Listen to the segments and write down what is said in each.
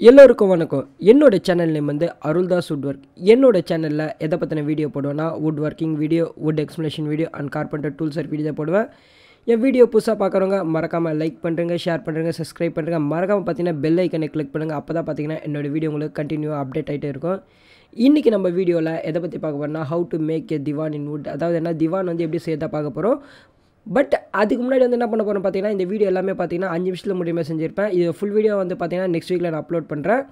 எல்லோருக்கும் வணக்கம். என்னோட சேனல் நேம் வந்து அருள்தாஸ் வுட் ஒர்க். என்னோட சேனலில் எதை பற்றின வீடியோ போடுவேன்னா wood working video, wood explanation video and carpenter tools video போடுவேன். என் வீடியோ புதுசாக பார்க்குறவங்க மறக்காமல் லைக் பண்ணுறேங்க, ஷேர் பண்ணுறேங்க, சப்ஸ்கிரைப் பண்ணுறேங்க. மறக்காமல் பார்த்தீங்கன்னா பெல் ஐக்கனை கிளிக் பண்ணுங்கள். அப்போ தான் பார்த்தீங்கன்னா என்னோடய வீடியோ உங்களுக்கு கண்டினியூவாக அப்டேட் ஆகிட்டே இருக்கும். இன்றைக்கி நம்ம வீடியோவில் எதை பற்றி பார்க்க போகிறோம்னா how to make a divan in wood. அதாவது என்ன திவான் வந்து எப்படி செய்யறதா பார்க்க போகிறோம். பட் அதுக்கு முன்னாடி வந்து என்ன பண்ண போகிறோம் பார்த்தீங்கன்னா, இந்த வீடியோ எல்லாமே பார்த்தீங்கன்னா 5 நிமிஷத்தில் முடியுமா செஞ்சுருப்பேன். இது ஃபுல் வீடியோ வந்து பார்த்தீங்கன்னா நெக்ஸ்ட் வீக்கில் நான் அப்லோட் பண்ணுறேன்.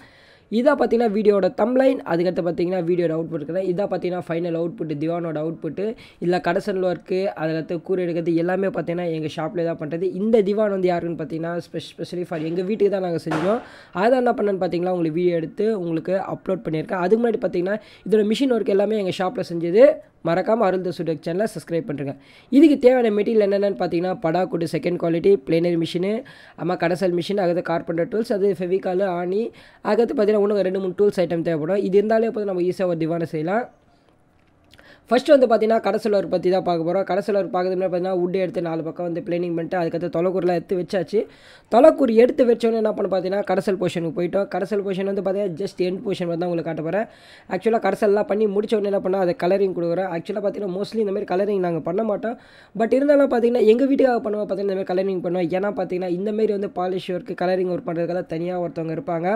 இதாக பார்த்தீங்கன்னா வீடியோட தம்ப்லைன், அதுக்கடுத்து பார்த்தீங்கன்னா வீடியோட அவுட்புட் இருக்கிறேன். இதாக பார்த்தீங்கன்னா ஃபைனல் அவுட்புட் திவானோட அவுட்புட்டு. இல்லை கடசல் ஒர்க்கு, அதுக்கடுத்து கூறு எடுக்கிறது எல்லாமே பார்த்தீங்கன்னா எங்கள் ஷாப்லேயே தான் பண்ணுறது. இந்த திவான் வந்து யாருன்னு பார்த்தீங்கன்னா ஸ்பெஷலி ஃபார் எங்கள் வீட்டுக்கு தான் நாங்கள் செஞ்சோம். அதை என்ன பண்ணேன்னு பார்த்தீங்கன்னா உங்களுக்கு வீடியோ எடுத்து உங்களுக்கு அப்லோட் பண்ணியிருக்கேன். அதுக்கு முன்னாடி பார்த்தீங்கன்னா இதோட மிஷின் ஒர்க் எல்லாமே எங்கள் ஷாப்பில் செஞ்சது. மறக்காமல் அருள்தாஸ் வுட் ஒர்க் சேனலை சப்ஸ்கிரைப் பண்ணுறேங்க. இதுக்கு தேவையான மெட்டீரியல் என்னென்னு பார்த்தீங்கன்னா படாக் செகண்ட் குவாலிட்டி பிளேனர் மிஷினு, அம்மா கடசல் மிஷின், அதுக்கு கார்பெண்டர் டூல்ஸ், அது ஃபெவிகால், ஆணி, அதுக்கு பார்த்தீங்கன்னா இன்னும் 2-3 டூல்ஸ் ஐட்டம் தேவைப்படும். இது இருந்தாலே போது நம்ம ஈஸியாக ஒரு திவானை செய்யலாம். ஃபஸ்ட்டு வந்து பார்த்தீங்கன்னா கடசல் ஒர்க் பற்றி தான் பார்க்க போகிறோம். கடசல் ஒர்க் பார்க்கறது முன்னாடி பார்த்தீங்கன்னா வுட் எடுத்து 4 பக்கம் வந்து பிளேனிங் பண்ணிட்டு அதுக்கடுத்து தொலைக்கூரெலாம் எடுத்து வச்சாச்சு. தொலைக்கூர் எடுத்து வச்சோன்னே என்ன பண்ண பார்த்தீங்கன்னா கடசல் போர்ஷனுக்கு போயிட்டோம். கடசல் போர்ஷன் வந்து பார்த்தீங்கன்னா ஜஸ்ட் எண்ட் போர்ஷன் வந்து தான் உங்களுக்கு காட்ட போகிறேன். ஆக்சுவலாக கடசல்லாம் பண்ணி முடிச்ச உடனே என்ன பண்ணால் அதை கலரிங் கொடுக்குறேன். ஆக்சுவலாக பார்த்தீங்கன்னா மோஸ்ட்லி இந்த மாதிரி கலரிங் நாங்கள் பண்ண மாட்டோம். பட் இருந்தாலும் பார்த்தீங்கன்னா எங்கள் வீட்டுக்காக பண்ணுவோம் பார்த்தீங்கன்னா இந்த மாதிரி கலரிங் பண்ணுவோம். ஏன்னா பார்த்தீங்கன்னா இந்தமாரி வந்து பாலிஷ் ஒர்க்கு கலரிங் ஒர்க் பண்ணுறதுக்காக தனியாக ஒருத்தவங்க இருப்பாங்க.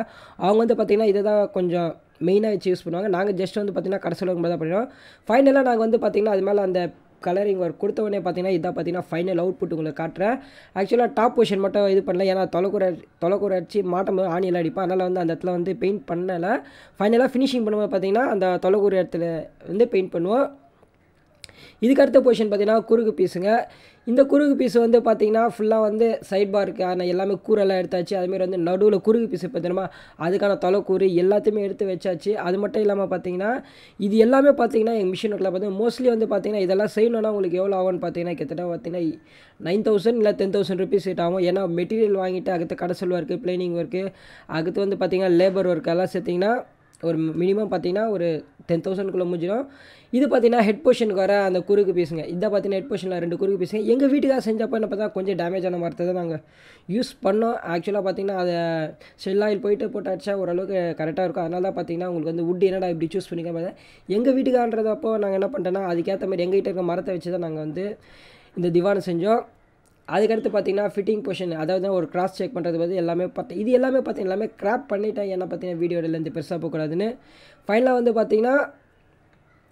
அவங்க வந்து பார்த்தீங்கன்னா இதை தான் கொஞ்சம் மெயினாக வச்சு யூஸ் பண்ணுவாங்க. நாங்கள் ஜஸ்ட் வந்து பார்த்திங்கன்னா கடசல் ஒர்க் தான் பண்ணிடுவோம். ஃபைனலாக நாங்கள் வந்து பார்த்திங்கன்னா அது மேலே அந்த கலரிங் ஒர்க் கொடுத்த உடனே பார்த்திங்கன்னா இதான் பார்த்திங்கன்னா ஃபைனல் அவுட்புட் உங்களுக்கு காட்டுறேன். ஆக்சுவலாக டாப் பொசிஷன் மட்டும் இது பண்ணல, ஏன்னா தொலைக்கூரை அடிச்சு மாட்டும் போது ஆணியில் அடிப்பேன். அதனால் வந்து அந்த இடத்துல வந்து பெயிண்ட் பண்ணலை. ஃபைனலாக ஃபினிஷிங் பண்ணும்போது பார்த்திங்கன்னா அந்த தொலைக்கூரை இடத்துல வந்து பெயிண்ட் பண்ணுவோம். இதுக்கு அடுத்த பொசிஷன் பார்த்திங்கன்னா குறுக்கு பீஸுங்க. இந்த குறுக்கு பீஸ் வந்து பார்த்திங்கன்னா ஃபுல்லாக வந்து சைட் பார்க்கான எல்லாமே கூரெல்லாம் எடுத்தாச்சு. அதுமாரி வந்து நடுவில் குறுக்கு பீஸ் பார்த்தீங்கன்னா அதுக்கான தொலைக்கூறு எல்லாத்தையுமே எடுத்து வச்சாச்சு. அது மட்டும் இல்லாமல் பார்த்தீங்கன்னா இது எல்லாமே பார்த்தீங்கன்னா எங்கள் மிஷின் ஒர்க்கில் பார்த்தீங்கன்னா மோஸ்ட்லி வந்து பார்த்தீங்கன்னா இதெல்லாம் செய்யணுன்னா உங்களுக்கு எவ்வளோ ஆகும்னு பார்த்தீங்கன்னா கிட்டத்தட்ட பார்த்தீங்கன்னா 9,000 இல்லை 10,000 ருபீஸ் ரேட் ஆகும். ஏன்னா மெட்டீரியல் வாங்கிட்டு அடுத்து கடசல் ஒர்க்கு, பிளேனிங் ஒர்க்கு, அடுத்து வந்து பார்த்திங்கன்னா லேபர் ஒர்க் எல்லாம் சேர்த்திங்கன்னா ஒரு மினிமம் பார்த்தீங்கன்னா ஒரு 10,000க்குள்ளே முடிஞ்சிடும். இது பார்த்தீங்கன்னா ஹெட் பொசிஷனுக்கு வர அந்த குறுக்கு பீஸுங்க. இதை பார்த்தீங்கன்னா ஹெட் பொசிஷனில் 2 குறுக்கு பீஸுங்க. எங்கள் வீட்டுக்காக செஞ்சப்போ என்ன பார்த்தா கொஞ்சம் டேமேஜ் ஆன மரத்தை தான் நாங்கள் யூஸ் பண்ணோம். ஆக்சுவலாக பார்த்தீங்கன்னா அதை ஷெல் ஆயில் போயிட்டு போட்டு அடிச்சா ஓரளவுக்கு கரெக்டாக இருக்கும். அதனால தான் பார்த்தீங்கன்னா உங்களுக்கு வந்து வுட் என்னடா இப்படி சூஸ் பண்ணிக்க பார்த்தா எங்கள் வீட்டுக்கான்றதப்போ நாங்கள் என்ன பண்ணிட்டோன்னா அதுக்கேற்ற மாதிரி எங்கள் கிட்டே இருக்க மரத்தை வச்சு தான் நாங்கள் வந்து இந்த திவானை செஞ்சோம். அதுக்கடுத்து பார்த்தீங்கன்னா ஃபிட்டிங் பொசிஷன், அதாவது ஒரு கிராஸ் செக் பண்ணுறது வந்து எல்லாமே இது எல்லாமே பார்த்தீங்கன்னா எல்லாமே கிராப் பண்ணிட்டேன். ஏன்னா பார்த்தீங்கன்னா வீடியோலேருந்து பெருசாக போகக்கூடாதுன்னு. ஃபைனலாக வந்து பார்த்தீங்கன்னா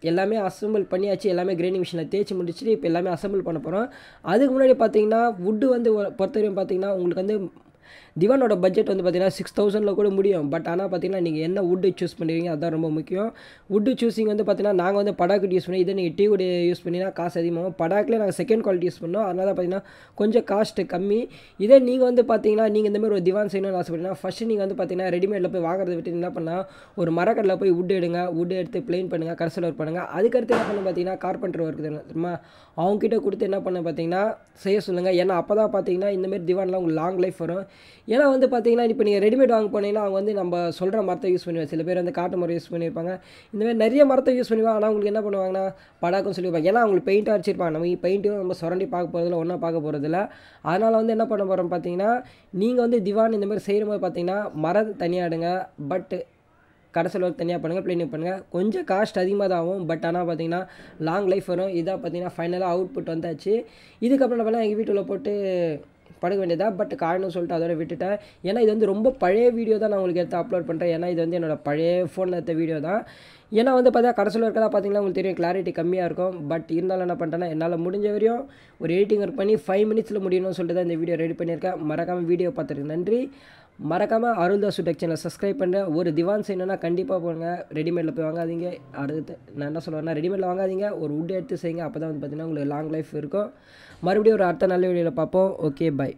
எல்லாமே அசம்பிள் பண்ணியாச்சு. எல்லாமே கிரைண்டிங் மிஷினில் தேய்ச்சி முடிச்சுட்டு இப்போ எல்லாமே அசம்பிள் பண்ண போகிறோம். அதுக்கு முன்னாடி பார்த்தீங்கன்னா வுட்டு வந்து பொறுத்தவரையும் பார்த்தீங்கன்னா உங்களுக்கு வந்து திவானோட பட்ஜெட் வந்து பார்த்தீங்கன்னா 6,000 கூட முடியும். பட் ஆனால் பார்த்தீங்கன்னா நீங்கள் என்ன வுட்டு சூஸ் பண்ணுறீங்க அதுதான் ரொம்ப முக்கியம். வுட்டு சூஸிங் வந்து பார்த்தீங்கன்னா நாங்கள் வந்து படாக் யூஸ் பண்ணி, இதை நீங்கள் டீ வுட் யூஸ் பண்ணினா காசு அதிகமாகும். படாக்கில் நாங்கள் செகண்ட் குவாலிட்டி யூஸ் பண்ணோம். அதனால பார்த்தீங்கன்னா கொஞ்சம் காஸ்ட்டு கம்மி. இதே நீங்கள் வந்து பார்த்தீங்கன்னா நீங்கள் இந்தமாதிரி ஒரு திவான் செய்யணும்னு ஆசைப்பட்டீங்கன்னா ஃபஸ்ட்டு நீங்கள் வந்து பார்த்தீங்கன்னா ரெடிமேடில் போய் வாங்குறத விட்டு என்ன பண்ணால் ஒரு மரக்கடையில் போய் வுட் எடுங்க, வுட் எடுத்து பிளெயின் பண்ணுங்கள், கடசல் ஒர்க் பண்ணுங்கள். அதுக்கடுத்து என்ன பண்ண பார்த்தீங்கன்னா கார்பெண்டர் ஒர்க் தெரியுமா, அவங்ககிட்ட கொடுத்து என்ன பண்ண பார்த்தீங்கன்னா செய்ய சொல்லுங்கள். ஏன்னா அப்போ தான் பார்த்தீங்கன்னா இந்தமாரி திவான்லாம் உங்களுக்கு லாங் லைஃப் வரும். ஏன்னா வந்து பார்த்தீங்கன்னா இப்போ நீங்கள் ரெடிமேட் வாங்க போனீங்கன்னா அவங்க வந்து நம்ம சொல்கிற மரத்தை யூஸ் பண்ணுவாங்க. சில பேர் வந்து காட்டு மரம் யூஸ் பண்ணியிருப்பாங்க. இந்தமாதிரி நிறைய மரத்தை யூஸ் பண்ணுவாங்க. ஆனால் உங்களுக்கு என்ன பண்ணுவாங்கன்னா படாக்குன்னு சொல்லியிருப்பாங்க. ஏன்னா அவங்களுக்கு பெயிண்ட்டாக அடிச்சிருப்பாங்க. நம்ம பெயிண்ட்டும் நம்ம சுரண்டி பார்க்க போகிறதில்ல, ஒன்றா பார்க்க போகிறதில்ல. அதனால் வந்து என்ன பண்ண போகிறோம் பார்த்தீங்கன்னா நீங்கள் வந்து திவான் இந்தமாதிரி செய்கிற போது பார்த்தீங்கன்னா மரம் தனியாக எடுங்க, பட் கடசல் ஒர்க் தனியாக பண்ணுங்கள், பிளேனிங் பண்ணுங்கள். கொஞ்சம் காஸ்ட் அதிகமாக தான் ஆகும். பட் ஆனால் பார்த்தீங்கன்னா லாங் லைஃப் வரும். இதாக பார்த்தீங்கன்னா ஃபைனலாக அவுட்புட் வந்தாச்சு. இதுக்கப்புறம் நம்ம எங்கள் வீட்டில் போட்டு படுக்க வேண்டியதா. பட் காரணம் சொல்லிட்டு அதோட விட்டுட்டேன். ஏன்னா இது வந்து ரொம்ப பழைய வீடியோ தான் நான் உங்களுக்கு எடுத்து அப்லோட் பண்ணுறேன். ஏன்னா இது வந்து என்னோடய பழைய ஃபோனில் எடுத்த வீடியோ தான். ஏன்னா வந்து பார்த்தா கடசல் ஒர்க்கெல்லாம் பார்த்தீங்கன்னா உங்களுக்கு தெரியும் கிளாரிட்டி கம்மியாக இருக்கும். பட் இருந்தாலும் என்ன பண்ணிட்டேன்னா என்னால் முடிஞ்ச வரையும் ஒரு எடிட்டிங் ஒர்க் பண்ணி 5 மினிட்ஸில் முடியணும்னு சொல்லிட்டு தான் இந்த வீடியோ ரெடி பண்ணியிருக்கேன். மறக்காமல் வீடியோ பார்த்துருக்கு நன்றி. மறக்காமல் அருள்தாஸ் வுட் ஒர்க் சேனலை சப்ஸ்கிரைப் பண்ணுறேன். ஒரு திவான் செய்யணுன்னா கண்டிப்பாக போங்க, ரெடிமேடில் போய் வாங்காதீங்க. அடுத்து நான் என்ன சொல்லுவேன்னா ரெடிமேடில் வாங்காதீங்க, ஒரு வுட் எடுத்து செய்யுங்க. அப்போ தான் வந்து பார்த்தீங்கன்னா உங்களுக்கு லாங் லைஃப் இருக்கும். மறுபடியும் ஒரு அடுத்த நல்ல வீடியோவில் பார்ப்போம். Okay, by.